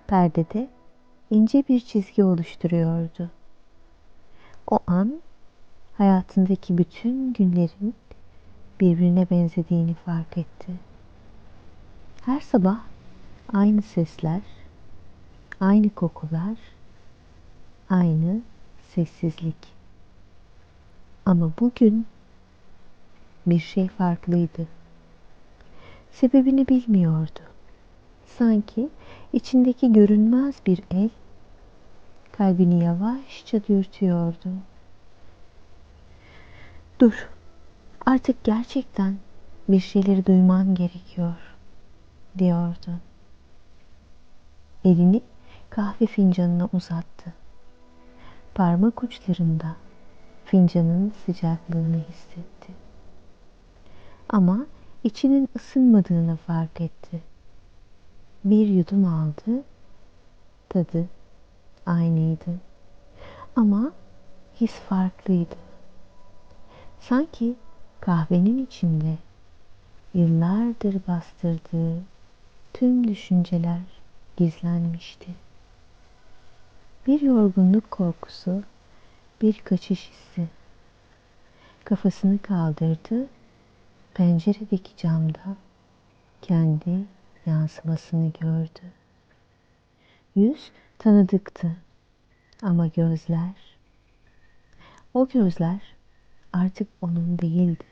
perdede ince bir çizgi oluşturuyordu. O an hayatındaki bütün günlerin birbirine benzediğini fark etti. Her sabah aynı sesler, aynı kokular, aynı sessizlik. Ama bugün bir şey farklıydı. Sebebini bilmiyordu. Sanki içindeki görünmez bir el kalbini yavaşça dürtüyordu. Dur, artık gerçekten bir şeyleri duyman gerekiyor, diyordu. Elini kahve fincanına uzattı. Parmak uçlarında fincanın sıcaklığını hissetti. Ama içinin ısınmadığını fark etti. Bir yudum aldı, tadı aynıydı. Ama his farklıydı. Sanki kahvenin içinde yıllardır bastırdığı tüm düşünceler gizlenmişti. Bir yorgunluk korkusu, bir kaçış hissi. Kafasını kaldırdı, penceredeki camda kendi yansımasını gördü. Yüz tanıdıktı ama o gözler artık onun değildi.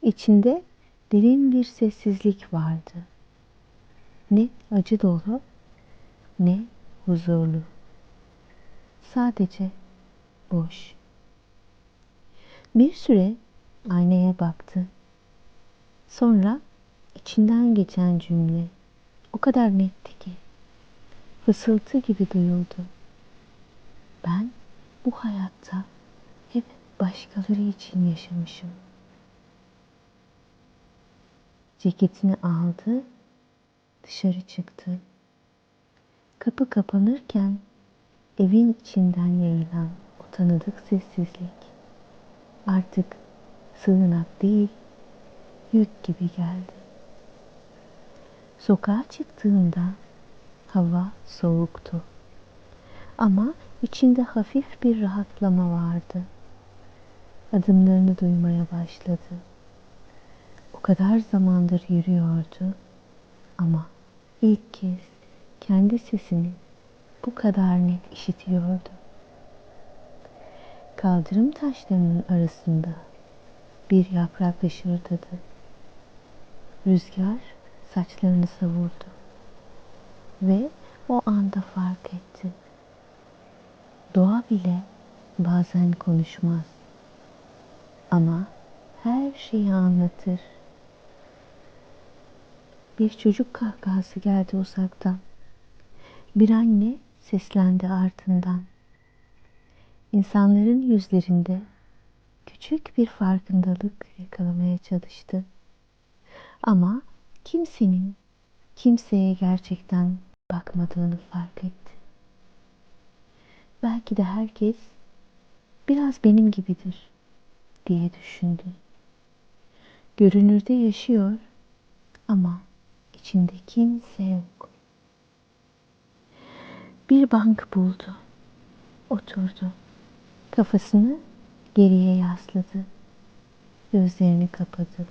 İçinde derin bir sessizlik vardı. Ne acı dolu, ne huzurlu. Sadece boş. Bir süre aynaya baktı. Sonra içinden geçen cümle o kadar netti ki fısıltı gibi duyuldu. Ben bu hayatta hep başkaları için yaşamışım. Ceketini aldı, dışarı çıktı. Kapı kapanırken evin içinden yayılan o tanıdık sessizlik artık sığınak değil, yük gibi geldi. Sokağa çıktığında hava soğuktu. Ama içinde hafif bir rahatlama vardı. Adımlarını duymaya başladı. O kadar zamandır yürüyordu ama ilk kez kendi sesini bu kadar net işitiyordu. Kaldırım taşlarının arasında bir yaprak hışırdadı. Rüzgar saçlarını savurdu ve o anda fark etti. Doğa bile bazen konuşmaz ama her şeyi anlatır. Bir çocuk kahkahası geldi uzaktan. Bir anne seslendi ardından. İnsanların yüzlerinde küçük bir farkındalık yakalamaya çalıştı. Ama kimsenin kimseye gerçekten bakmadığını fark etti. Belki de herkes biraz benim gibidir diye düşündü. Görünürde yaşıyor ama içinde kimse yok. Bir bank buldu. Oturdu. Kafasını geriye yasladı. Gözlerini kapadı.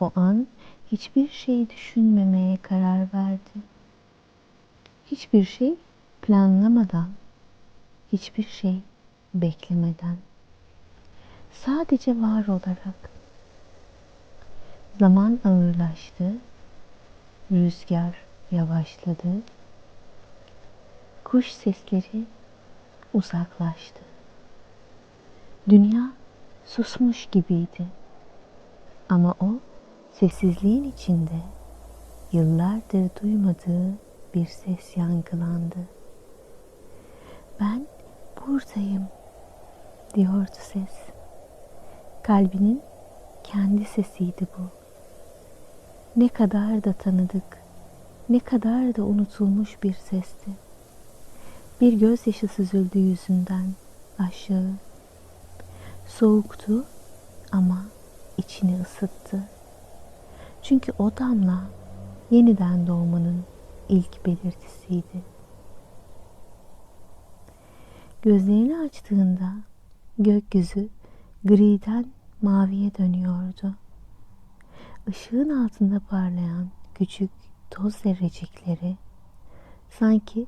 O an hiçbir şey düşünmemeye karar verdi. Hiçbir şey planlamadan, hiçbir şey beklemeden. Sadece var olarak. Zaman ağırlaştı. Rüzgar yavaşladı. Kuş sesleri uzaklaştı. Dünya susmuş gibiydi. Ama o sessizliğin içinde yıllardır duymadığı bir ses yankılandı. Ben buradayım, diyordu ses. Kalbinin kendi sesiydi bu. Ne kadar da tanıdık, ne kadar da unutulmuş bir sesti. Bir gözyaşı süzüldü yüzünden aşağı. Soğuktu ama içini ısıttı. Çünkü o damla yeniden doğmanın ilk belirtisiydi. Gözlerini açtığında gökyüzü griden maviye dönüyordu. Işığın altında parlayan küçük toz zerrecikleri sanki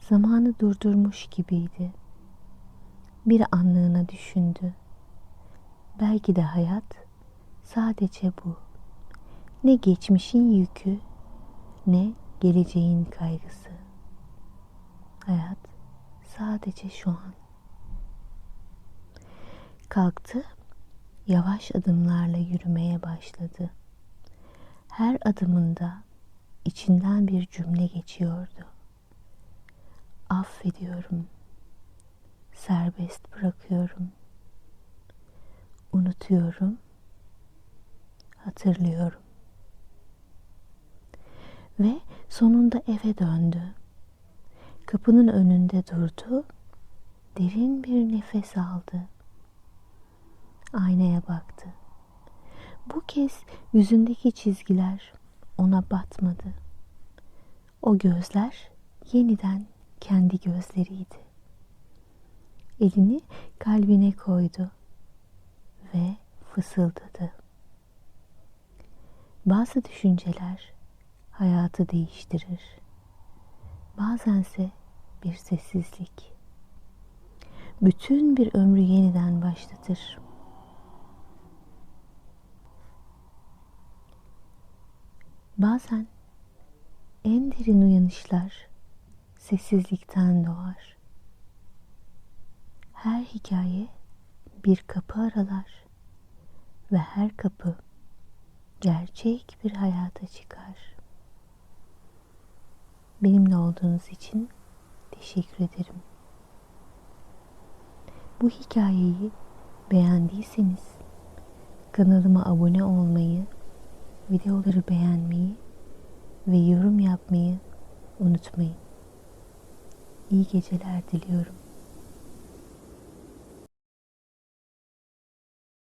zamanı durdurmuş gibiydi. Bir anlığına düşündü. Belki de hayat sadece bu. Ne geçmişin yükü, ne geleceğin kaygısı. Hayat sadece şu an. Kalktı, yavaş adımlarla yürümeye başladı. Her adımında içinden bir cümle geçiyordu. Affediyorum, serbest bırakıyorum, unutuyorum, hatırlıyorum. Ve sonunda eve döndü. Kapının önünde durdu, derin bir nefes aldı. Aynaya baktı. Bu kez yüzündeki çizgiler ona batmadı. O gözler yeniden kendi gözleriydi. Elini kalbine koydu ve fısıldadı. Bazı düşünceler hayatı değiştirir. Bazense bir sessizlik bütün bir ömrü yeniden başlatır. Bazen en derin uyanışlar sessizlikten doğar. Her hikaye bir kapı aralar ve her kapı gerçek bir hayata çıkar. Benimle olduğunuz için teşekkür ederim. Bu hikayeyi beğendiyseniz kanalıma abone olmayı, videoları beğenmeyi ve yorum yapmayı unutmayın. İyi geceler diliyorum.